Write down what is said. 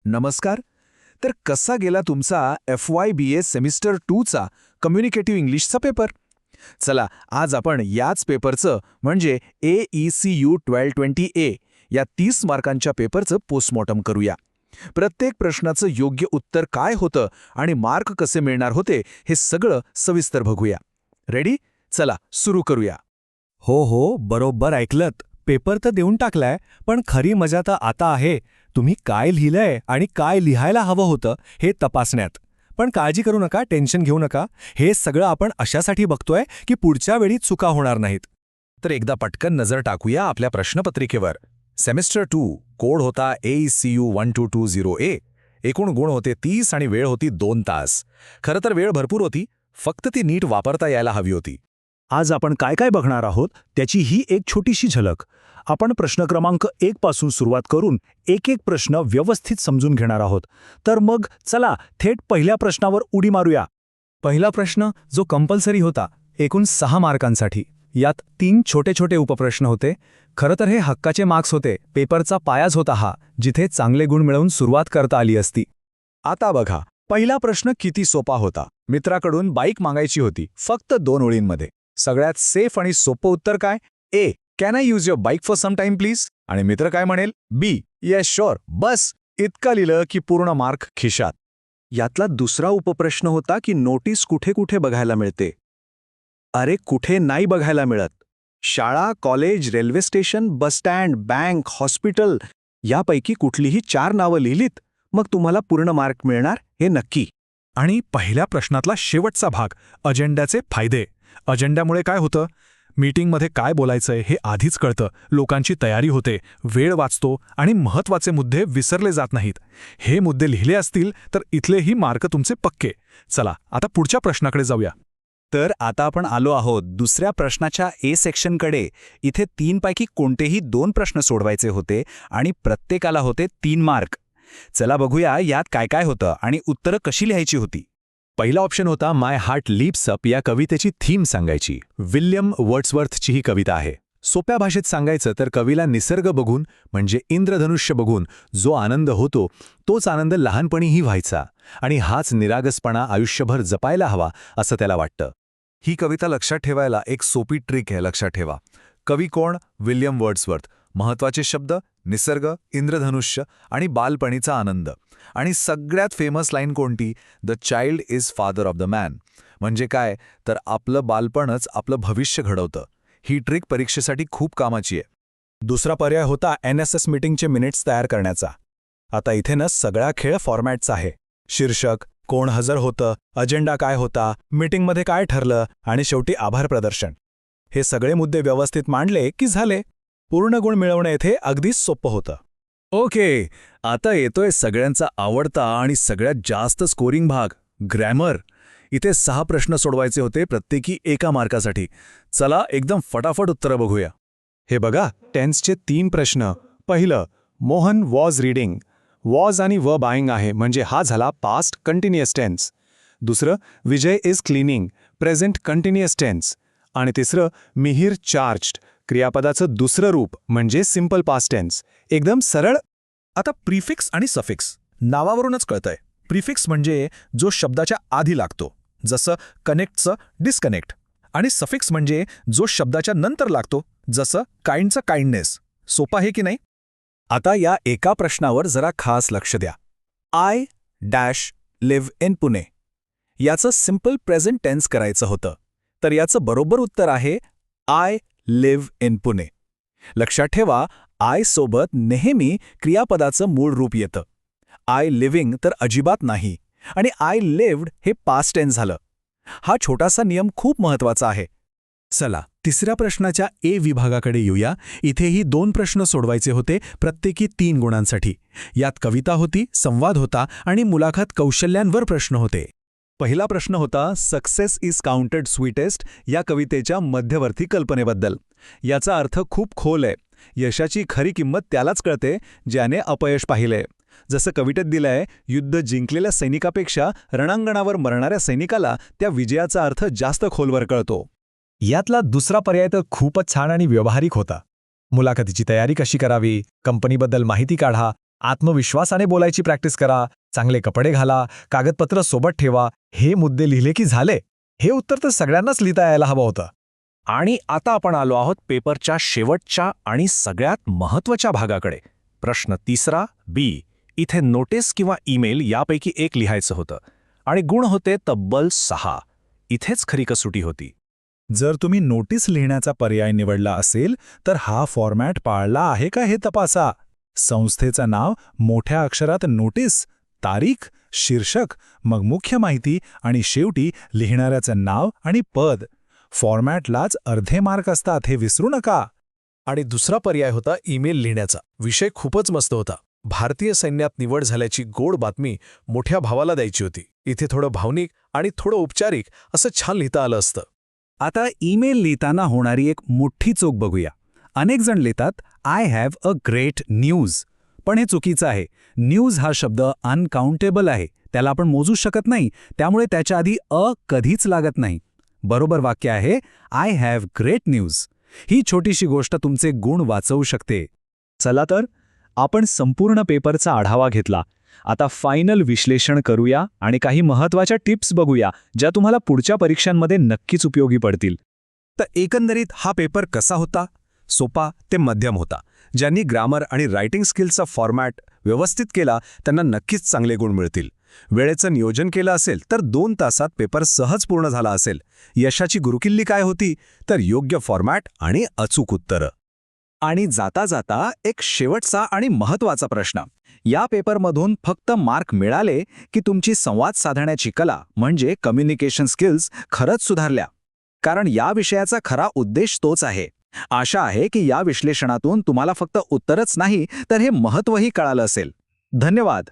नमस्कार. तर कसा गेला तुमचा FYBA सेमिस्टर 2चा कम्युनिकेटिव्ह इंग्लिशचा पेपर? चला, आज आपण याच पेपरचं म्हणजे AECU 1220A या 30 मार्कांच्या पेपरचं पोस्टमॉर्टम करूया. प्रत्येक प्रश्नाचं योग्य उत्तर काय होतं आणि मार्क कसे मिळणार होते हे सगळं सविस्तर बघूया. रेडी? चला सुरू करूया. हो, बरोबर ऐकलत. पेपर तर देऊन टाकलाय, पण खरी मजा तर आता आहे तुम्ही काय लिहिलंय आणि काय लिहायला हवं होतं हे तपासण्यात. पण काळजी करू नका, टेन्शन घेऊ नका. हे सगळं आपण अशासाठी बघतोय की पुढच्या वेळी चुका होणार नाहीत. तर एकदा पटकन नजर टाकूया आपल्या प्रश्नपत्रिकेवर. सेमिस्टर 2 कोड होता AECU 1220A. एकूण गुण होते 30 आणि वेळ होती 2 तास. खरं तर वेळ भरपूर होती, फक्त ती नीट वापरता यायला हवी होती. आज आपण काय काय बघणार आहोत त्याची ही एक छोटीशी झलक. आपण प्रश्न क्रमांक 1 पासून सुरुवात करून एक एक प्रश्न व्यवस्थित समजून घेणार आहोत. तर मग चला थेट पहिल्या प्रश्नावर उडी मारूया. पहिला प्रश्न जो कंपल्सरी होता, एकूण 6 मार्कांसाठी. यात 3 छोटे छोटे उपप्रश्न होते. खरं तर हे हक्काचे मार्क्स होते. पेपरचा पायाच होता हा, जिथे चांगले गुण मिळवून सुरुवात करता आली असती. आता बघा, पहिला प्रश्न किती सोपा होता. मित्राकडून बाईक मागायची होती, फक्त 2 ओळींमध्ये. सगळ्यात सेफ आणि सोपं उत्तर काय? A. Can I use your bike for some time please? आणि मित्र काय म्हणेल? B. Yes sure. बस इतकं लिहिलं की पूर्ण मार्क खिशात. यातला दुसरा उपप्रश्न होता की नोटीस कुठे कुठे बघायला मिळते. अरे कुठे नाही बघायला मिळत. शाळा, college, railway station, bus stand, bank, hospital यापैकी कुठलीही 4 नावं लिहिलीत, मग तुम्हाला पूर्ण मार्क मिळणार हे नक्की. आणि पहिल्या प्रश्नातला शेवटचा भाग, अजेंड्याचे फायदे. अजेंड्यामुळे काय होतं? मीटिंगमध्ये काय बोलायचंय हे आधीच कळतं, लोकांची तयारी होते, वेळ वाचतो आणि महत्त्वाचे मुद्दे विसरले जात नाहीत. हे मुद्दे लिहिले असतील तर इथलेही मार्क तुमचे पक्के. चला आता पुढच्या प्रश्नाकडे जाऊया. तर आता आपण आलो आहोत दुसऱ्या प्रश्नाच्या A सेक्शनकडे. इथे 3 पैकी कोणतेही 2 प्रश्न सोडवायचे होते आणि प्रत्येकाला होते 3 मार्क. चला बघूया यात काय काय होतं आणि उत्तरं कशी लिहायची होती. पहिला ऑप्शन होता माय हार्ट लीप्स अप या कवितेची थीम सांगायची. विल्यम वर्ड्सवर्थची ही कविता आहे. सोप्या भाषेत सांगायचं तर कवीला निसर्ग बघून म्हणजे इंद्रधनुष्य बघून जो आनंद होतो तोच आनंद लहानपणीही व्हायचा आणि हाच निरागसपणा आयुष्यभर जपायला हवा असं त्याला वाटतं. ही कविता लक्षात ठेवायला एक सोपी ट्रिक आहे. लक्षात ठेवा, कवी कोण? William Wordsworth. महत्वाचे शब्द निसर्ग, इंद्रधनुष्य आणि बालपणीचा आनंद. आणि सगळ्यात फेमस लाईन कोणती? The child is father of the man. म्हणजे काय तर आपलं बालपणच आपलं भविष्य घडवतं. ही ट्रिक परीक्षेसाठी खूप कामाची आहे. दुसरा पर्याय होता NSS मीटिंगचे मिनिट्स तयार करण्याचा. आता इथे ना सगळा खेळ फॉर्मॅटचा आहे. शीर्षक, कोण हजर होतं, अजेंडा काय होता, मीटिंगमध्ये काय ठरलं आणि शेवटी आभार प्रदर्शन. हे सगळे मुद्दे व्यवस्थित मांडले की झाले. पूर्ण गुण मिळवणं येथे अगदीच सोपं होतं. ओके, आता येतोय सगळ्यांचा आवडता आणि सगळ्यात जास्त स्कोरिंग भाग, ग्रॅमर. इथे 6 प्रश्न सोडवायचे होते, प्रत्येकी 1 मार्कासाठी. चला एकदम फटाफट उत्तरं बघूया. हे बघा, टेन्सचे 3 प्रश्न. पहिलं, मोहन वॉज रीडिंग. वॉज आणि व बाईंग आहे म्हणजे हा झाला पास्ट कंटिन्युअस टेन्स. दुसरं, Vijay is cleaning, present continuous tense. आणि तिसरं, मिहीर चार्ज्ड, क्रियापदाचं दुसरं रूप म्हणजे सिंपल पास्ट टेन्स. एकदम सरळ. आता प्रिफिक्स आणि सफिक्स नावावरूनच कळतंय. प्रिफिक्स म्हणजे जो शब्दाच्या आधी लागतो, जसं कनेक्टचं डिस्कनेक्ट. आणि सफिक्स म्हणजे जो शब्दाच्या नंतर लागतो, जसं काइंडचं काइंडनेस. सोपा आहे की नाही? आता या एका प्रश्नावर जरा खास लक्ष द्या. I dash live in Pune याचं सिंपल प्रेझेंट टेन्स करायचं होतं. तर याचं बरोबर उत्तर आहे आय लिव्ह इन पुणे. लक्षात ठेवा, आय सोबत नेहमी क्रियापदाचं मूळ रूप येतं. आय लिव्हिंग तर अजिबात नाही. आणि आय लिव्ड हे पास्ट टेन्स झालं. हा छोटासा नियम खूप महत्वाचा आहे. चला तिसऱ्या प्रश्नाच्या A विभागाकडे येऊया. इथेही 2 प्रश्न सोडवायचे होते, प्रत्येकी 3 गुणांसाठी. यात कविता होती, संवाद होता आणि मुलाखत कौशल्यांवर प्रश्न होते. पहिला प्रश्न होता सक्सेस इज काउंटेड स्वीटेस्ट या कवितेच्या मध्यवर्ती कल्पनेबद्दल. याचा अर्थ खूप खोल आहे. यशाची खरी किंमत त्यालाच कळते ज्याने अपयश पाहिले. जसं कवितेत दिलंय, युद्ध जिंकलेल्या सैनिकापेक्षा रणांगणावर मरणाऱ्या सैनिकाला त्या विजयाचा अर्थ जास्त खोलवर कळतो. यातला दुसरा पर्याय तर खूपच छान आणि व्यावहारिक होता. मुलाखतीची तयारी कशी करावी, कंपनीबद्दल माहिती काढा आत्मविश्वासाने बोलायची प्रॅक्टिस करा, चांगले कपडे घाला, कागदपत्र सोबत ठेवा, हे मुद्दे लिहिले की झाले. हे उत्तर तर सगळ्यांनाच लिहिता यायला हवं होतं. आणि आता आपण आलो आहोत पेपरच्या शेवटच्या आणि सगळ्यात महत्त्वाच्या भागाकडे. प्रश्न तिसरा बी. इथे नोटीस किंवा ईमेल यापैकी एक लिहायचं होतं आणि गुण होते तब्बल 6. इथेच खरी कसोटी होती. जर तुम्ही नोटीस लिहिण्याचा पर्याय निवडला असेल तर हा फॉर्मॅट पाळला आहे का हे तपासा. संस्थेचं नाव मोठ्या अक्षरात नोटीस, तारीख, शीर्षक, मग मुख्य माहिती आणि शेवटी लिहिणाऱ्याचं नाव आणि पद. फॉर्मॅटलाच अर्धे मार्क असतात हे विसरू नका. आणि दुसरा पर्याय होता ईमेल लिहिण्याचा. विषय खूपच मस्त होता. भारतीय सैन्यात निवड झाल्याची गोड बातमी मोठ्या भावाला द्यायची होती. इथे थोडं भावनिक आणि थोडं औपचारिक असं छान लिहिता आलं असतं. आता ईमेल लिहिताना होणारी एक मोठी चूक बघूया. अनेक जण लिहितात I have a great news, पण हे चुकीचं आहे. न्यूज हा शब्द अनकाउंटेबल आहे, त्याला आपण मोजू शकत नाही, त्यामुळे त्याच्या आधी कधीच लागत नाही. बरोबर वाक्य आहे आय हॅव ग्रेट न्यूज. ही छोटीशी गोष्ट तुमचे गुण वाचवू शकते. चला तर, आपण संपूर्ण पेपरचा आढावा घेतला. आता फायनल विश्लेषण करूया आणि काही महत्त्वाच्या टिप्स बघूया ज्या तुम्हाला पुढच्या परीक्षांमध्ये नक्कीच उपयोगी पडतील. तर एकंदरीत हा पेपर कसा होता? सोपा ते मध्यम होता. ज्यांनी ग्रामर आणि रायटिंग स्किल्सचा फॉर्मॅट व्यवस्थित केला त्यांना नक्कीच चांगले गुण मिळतील. वेळेचं नियोजन केलं असेल तर 2 तासात पेपर सहज पूर्ण झाला असेल. यशाची गुरुकिल्ली काय होती? तर योग्य फॉर्मॅट आणि अचूक उत्तरं. आणि जाता जाता एक शेवटचा आणि महत्त्वाचा प्रश्न. या पेपरमधून फक्त मार्क मिळाले की तुमची संवाद साधण्याची कला म्हणजे कम्युनिकेशन स्किल्स खरंच सुधारल्या? कारण या विषयाचा खरा उद्देश तोच आहे. आशा आहे की या विश्लेषणातून तुम्हाला फक्त उत्तरच नाही तर हे महत्त्वही कळालं असेल. धन्यवाद.